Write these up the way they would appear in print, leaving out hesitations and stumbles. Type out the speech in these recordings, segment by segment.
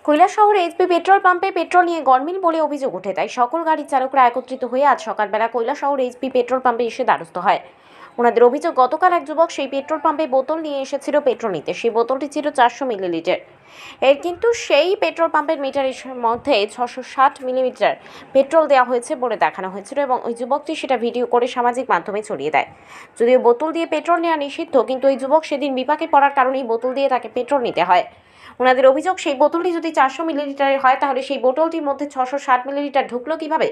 Kailashahar HP petrol পাম্পে petrol নিয়ে গরমিল বলে অভিযোগ ওঠে। তাই সকল গাড়ির চালকরা একত্রিত হয়ে আজ সকালবেলা কৈলাসহর এইচপি পেট্রোল পাম্পে এসে দ্বারস্থ হয়। ওনাদের অভিযোগ, গতকাল এক যুবক সেই পেট্রোল পাম্পে বোতল নিয়ে এসেছিল পেট্রোল নিতে। সেই বোতলটি ছিল 400 মিলিলিটার কিন্তু সেই পেট্রোল পাম্পের মিটারের মধ্যে 660 মিলিলিটার পেট্রোল দেওয়া হয়েছে বলে দেখানো হয়েছিল এবং ওই যুবকটি সেটা ভিডিও করে সামাজিক মাধ্যমে ছড়িয়ে দেয়। যদিও বোতল দিয়ে পেট্রোল নেওয়া নিষিদ্ধ, কিন্তু ওই যুবক সেদিন বিপাকে পড়ার কারণেই বোতল দিয়ে তাকে পেট্রোল নিতে হয়। ওনাদের অভিযোগ, সেই বোতলটি যদি 400 মিলিলিটারের হয় তাহলে সেই বোতলটির মধ্যে 660 মিলিলিটার ঢুকলো কিভাবে।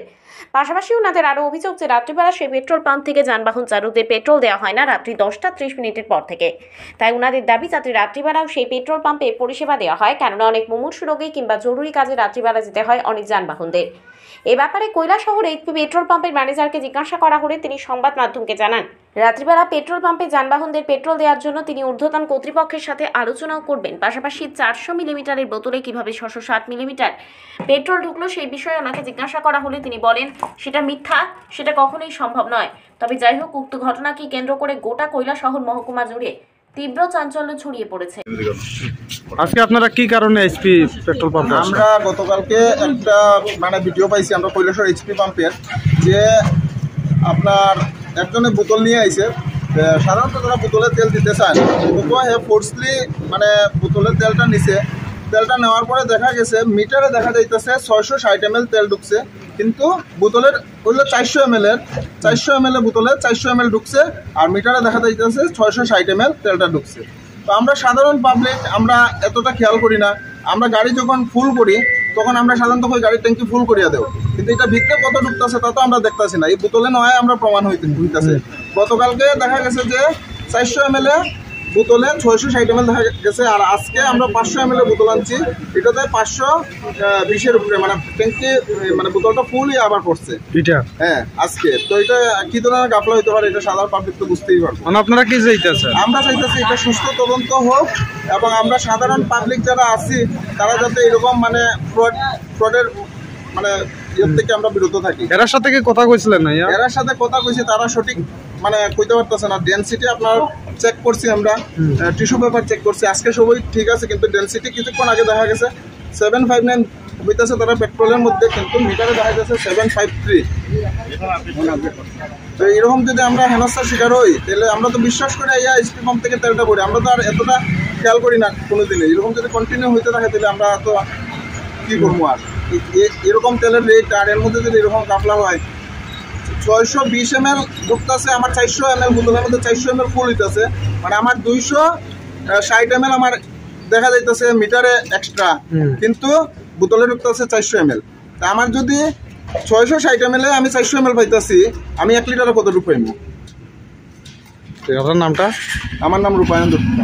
পাশাপাশি ওনাদের আরও অভিযোগ যে রাত্রিবেলা সেই পেট্রোল পাম্প থেকে যানবাহন চালকদের পেট্রোল দেওয়া হয় না রাত্রি 10টা 30 মিনিটের পর থেকে। তাই ওনাদের দাবি যাতে রাত্রিবেলাও সেই পেট্রোল পাম্পে পরিষেবা দেওয়া হয়, কেননা অনেক মুমূর্ষু রোগী কিংবা জরুরি কাজে রাত্রিবেলা যেতে হয় অনেক যানবাহনদের। এ ব্যাপারে কৈলাসহর এইচপি পেট্রোল পাম্পের ম্যানেজারকে জিজ্ঞাসা করা হলে তিনি সংবাদ মাধ্যমকে জানান, রাত্রিবেলা পেট্রোল পাম্পে যানবাহনদের পেট্রোল দেওয়ার জন্য তিনি ঊর্ধ্বতন কর্তৃপক্ষের সাথে আলোচনাও করবেন। পাশাপাশি 400 মিলিমিটারের বোতলে কিভাবে 660 মিলিমিটার পেট্রোল ঢুকলো সেই বিষয়ে ওনাকে জিজ্ঞাসা করা হলে তিনি বলেন সেটা মিথ্যা, সেটা কখনোই সম্ভব নয়। তবে যাই হোক, উক্ত ঘটনাকে কেন্দ্র করে গোটা কৈলাসহর মহকুমা জুড়ে তীব্র চাঞ্চল্য ছড়িয়ে পড়েছে। আজকে আপনারা কি কারণে এইচপি পেট্রোল পাম্পে? আমরা গতকালকে একটা ভিডিও পাইছি আমরা কৈলাসহর এইচপি পাম্পের, যে আপনার একজনে বোতল নিয়ে আইছে। সাধারণত যারা বোতলের তেল দিতে চায় তবুও ফোর্সলি বোতলের তেলটা নিছে। তেলটা নেওয়ার পরে দেখা গেছে মিটারে দেখা যাইতেছে 660 ml তেল ঢুকছে, কিন্তু বোতলের হইলো 400 ml বোতলে 400 ml ঢুকছে, আর মিটারে দেখা যাইতেছে 660 ml তেলটা ঢুকছে। তো আমরা সাধারণ পাবলিক আমরা এতটা খেয়াল করি না। আমরা গাড়ি যখন ফুল করি তখন আমরা সাধারণত ওই গাড়ির ট্যাঙ্কি ফুল করিয়া দেব, কিন্তু এটা ভিতরে কত ঢুকতেছে তা তো আমরা দেখতেছি না। এই বোতলে নয় আমরা প্রমাণ হইতেছে। গতকালকে দেখা গেছে যে 400 ml বোতলে 660 ml দেখা গেছে, আর আজকে আমরা 500 ml বোতল আনছি। এটাতে 520-এর উপরে ট্যাঙ্কি বোতলটা ফুলই আবার পড়ছে এটা। হ্যাঁ, আজকে তো এটা কি ধরনের গাফলা হইতে পারে এটা সাধারণ পাবলিক তো বুঝতেই পারবো। আপনারা কি চাইতেছেন? আমরা চাইতেছি এটা সুস্থ তদন্ত হোক এবং আমরা সাধারণ পাবলিক যারা আছি তারা যাতে এরকম ফ্রডের ইয়ের থেকে আমরা বিরত থাকি। এর সাথে কি কথা কইছিলেন না? এর সাথে কথা কইছি, তারা সঠিক কইতে পারতেছে না। ডেনসিটি আপনার চেক করছি, আমরা টিস্যু পেপার চেক করছি, আজকে সবই ঠিক আছে, কিন্তু ডেনসিটি কিছুক্ষণ আগে দেখা গেছে 759 হইতেছে তারা পেট্রোলের মধ্যে, কিন্তু মিটারে দেখা গেছে 753। তো এরকম যদি আমরা হেনস্থার শিকার হই তাহলে আমরা তো বিশ্বাস করে এইচপি পাম্প থেকে তেলটা করি, আমরা তো আর এতটা খেয়াল করি না কোনোদিনই। এরকম যদি কন্টিনিউ হইতে থাকে তাহলে আমরা তো কি করবো। আর এরকম তেলের রেট আর এর মধ্যে যদি এরকম কাফলা হয়, 620 ml ঢুকতেছে, আমার 400 ml বোতলের মধ্যে 400 ml ফুল হইতেছে, আমার 260 ml আমার দেখা যাইতেছে মিটারে এক্সট্রা, কিন্তু বোতলে ঢুকতেছে 400 ml। তা আমার যদি 660 ml আমি 400 ml পাইতেছি, আমি 1 লিটারে কত ঢুক পাইব? আপনার নামটা? আমার নাম রূপায়ণ দত্ত।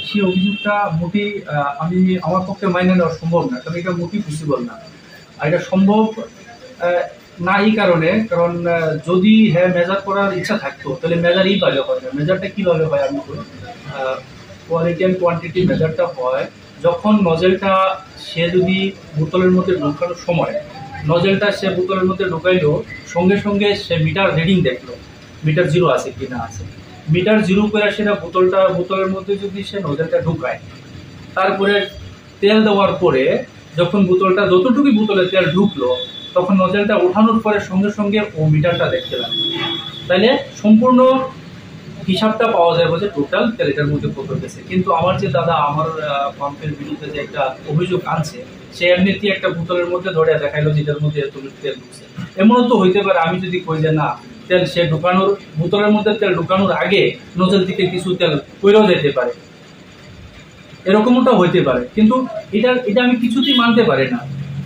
সেই অভিযোগটা মোটেই আমার পক্ষে মাইনে নেওয়া সম্ভব না, কারণ এটা মোটেই পসিবল না। আর এটা সম্ভব না এই কারণে, কারণ যদি মেজার করার ইচ্ছা থাকতো তাহলে মেজারই ভালো হয় না। মেজারটা কীভাবে হয় আমি বলি, কোয়ালিটি অ্যান্ড কোয়ান্টিটি মেজারটা হয় যখন নজেলটা সে যদি বোতলের মধ্যে ঢোকানোর সময় নজেলটা সে বোতলের মধ্যে ঢোকাইলো, সঙ্গে সঙ্গে সে মিটার রিডিং দেখলো মিটার জিরো আছে কি না আছে। মিটার জিরো করে সেটা বোতলের মধ্যে যদি সে নজেলটা ঢুকায়, তারপরে তেল দেওয়ার পরে যখন বোতলটা যতটুকু বোতলে তেল ঢুকলো তখন নজেলটা ওঠানোর পরে সঙ্গে সঙ্গে ও মিটারটা দেখতে লাগবে, তাহলে সম্পূর্ণ হিসাবটা পাওয়া যাবে যে টোটাল তেল এটার মধ্যে কত গেছে। কিন্তু আমার যে দাদা আমার পাম্পের বিরুদ্ধে যে একটা অভিযোগ আনছে, সে এমনিতেই একটা বোতলের মধ্যে ধরে দেখাইলো যেটার মধ্যে এত তেল ঢুকছে। এমনও তো হইতে পারে আমি যদি কই যে না, তেল সে ঢুকানোর বোতলের মধ্যে তেল ঢুকানোর আগে নজল থেকে কিছু তেল কইরাও যেতে পারে, এরকমটা হইতে পারে। কিন্তু এটা আমি কিছুতেই মানতে পারি না।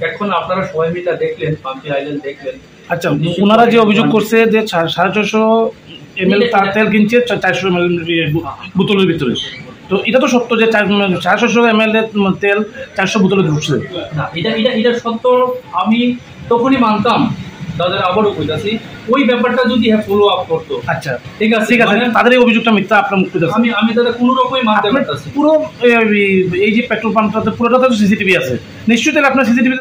এখন আপনারা সবাই মিলে দেখলেন, পাম্পি আইল্যান্ড দেখলেন। আচ্ছা, ওনারা যে অভিযোগ করছে যে 650 ml তেল কিনছে 400 ml বোতলের ভিতরে, তো এটা তো সত্য যে 650 ml তেল 400 বোতলে ঢুকছে না। এটা সত্য আমি তখনই মানতাম, তাদের আবারও কইতাছি ওই ব্যাপারটা যদি ফলো আপ করতো। আচ্ছা, ঠিক আছে তাদের এই অভিযোগটা মিথ্যা আপনার মুক্তি আছে। আমি তাদের কোনো রকমই মানতে পারতাছি। পুরো এই যে পেট্রোল পাম্পটাতে পুরোটাতে সিসিটিভি আছে নিশ্চয়ই, তাহলে আপনার সিসিটিভি